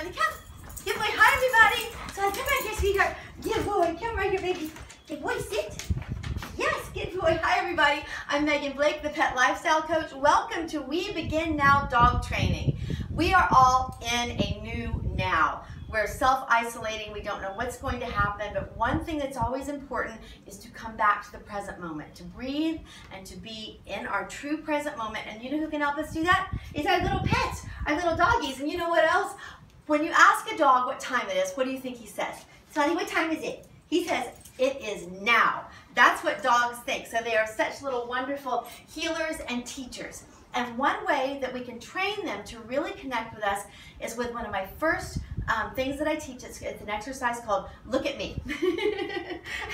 Smiley, come. Good boy. Hi, everybody. Smiley, come right here, sweetheart. Good boy. Come right here, baby. Good boy. Sit. Yes, good boy. Hi, everybody. I'm Megan Blake, the Pet Lifestyle Coach. Welcome to We Begin Now Dog Training. We are all in a new now. We're self-isolating. We don't know what's going to happen, but one thing that's always important is to come back to the present moment, to breathe and to be in our true present moment. And you know who can help us do that? It's our little pets, our little doggies. And you know what else? When you ask a dog what time it is, what do you think he says? Sonny, what time is it? He says, it is now. That's what dogs think. So they are such little wonderful healers and teachers. And one way that we can train them to really connect with us is with one of my first things that I teach. It's an exercise called Look at Me.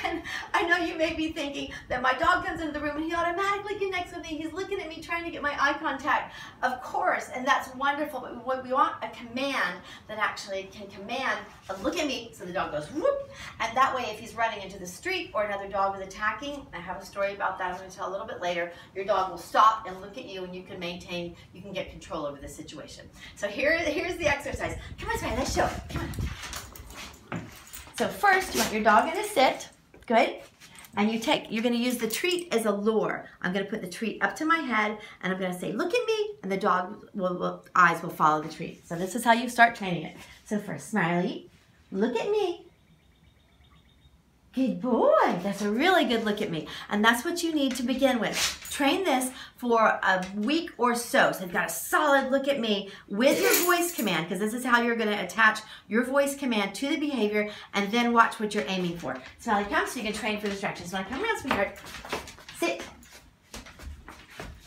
And I know you may be thinking that my dog comes into the room and he automatically connects with me. He's looking at me trying to get my eye contact. Of course, and that's wonderful, but we want a command that actually can command a look at me, so the dog goes whoop. And that way, if he's running into the street or another dog is attacking, I have a story about that I'm going to tell a little bit later, your dog will stop and look at you and you can get control over the situation. So here's the exercise. Come on, Smiley, let's show it. Come on. So first, you want your dog in a sit. Good. And you're going to use the treat as a lure. I'm going to put the treat up to my head, and I'm going to say, look at me, and the dog eyes will follow the treat. So this is how you start training it. So first, Smiley, look at me. Good boy. That's a really good look at me. And that's what you need to begin with. Train this for a week or so. So you've got a solid look at me with your voice command, because this is how you're going to attach your voice command to the behavior, and then watch what you're aiming for. Smiley, come so you can train for distractions. Smiley, come around, sweetheart. Sit.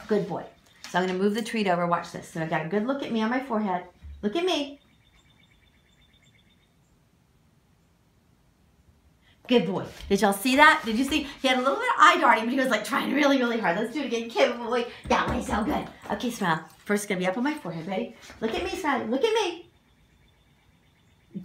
Good boy. So I'm going to move the treat over. Watch this. So I've got a good look at me on my forehead. Look at me. Good boy. Did y'all see that? Did you see? He had a little bit of eye darting, but he was like trying really, really hard. Let's do it again. Good boy. That way, so good. Okay, smile. First, it's going to be up on my forehead. Ready? Look at me, Smiley. Look at me.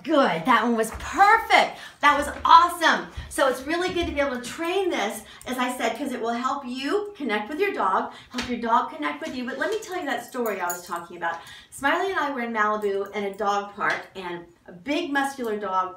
Good. That one was perfect. That was awesome. So it's really good to be able to train this, as I said, because it will help you connect with your dog, help your dog connect with you. But let me tell you that story I was talking about. Smiley and I were in Malibu in a dog park, and a big muscular dog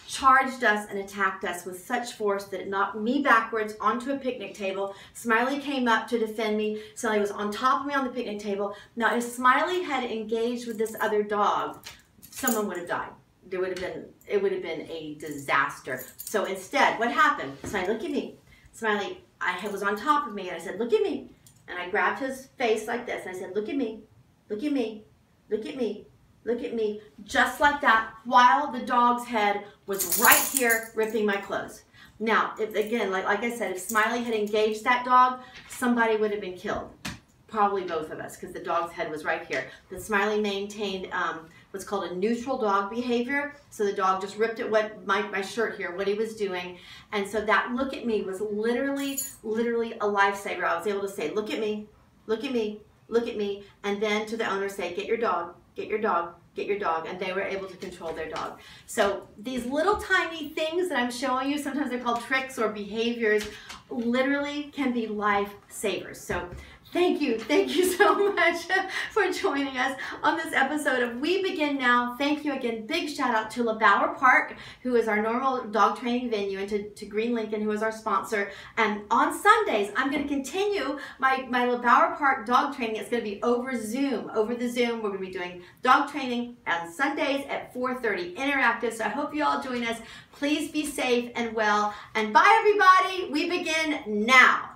charged us and attacked us with such force that it knocked me backwards onto a picnic table. Smiley came up to defend me. Smiley was on top of me on the picnic table. Now, if Smiley had engaged with this other dog, someone would have died. It would have been a disaster. So instead, what happened? Smiley, look at me. Smiley, I was on top of me, and I said, look at me. And I grabbed his face like this, and I said, look at me, look at me, look at me. Look at me, just like that, while the dog's head was right here ripping my clothes. Now, again, like I said, if Smiley had engaged that dog, somebody would have been killed. Probably both of us, because the dog's head was right here. But Smiley maintained what's called a neutral dog behavior. So the dog just ripped at my shirt here, what he was doing. And so that look at me was literally a lifesaver. I was able to say, look at me, look at me, look at me. And then to the owner say, get your dog. Get your dog, get your dog, and they were able to control their dog. So these little tiny things that I'm showing you, sometimes they're called tricks or behaviors, literally can be lifesavers. So thank you so much for joining us on this episode of We Begin Now. Thank you again. Big shout out to LaBauer Park, who is our normal dog training venue, and to Green Lincoln, who is our sponsor. And on Sundays, I'm going to continue my LaBauer Park dog training. It's going to be over Zoom. Over the Zoom, we're going to be doing dog training on Sundays at 4:30, interactive. So I hope you all join us. Please be safe and well. And bye, everybody. We begin now.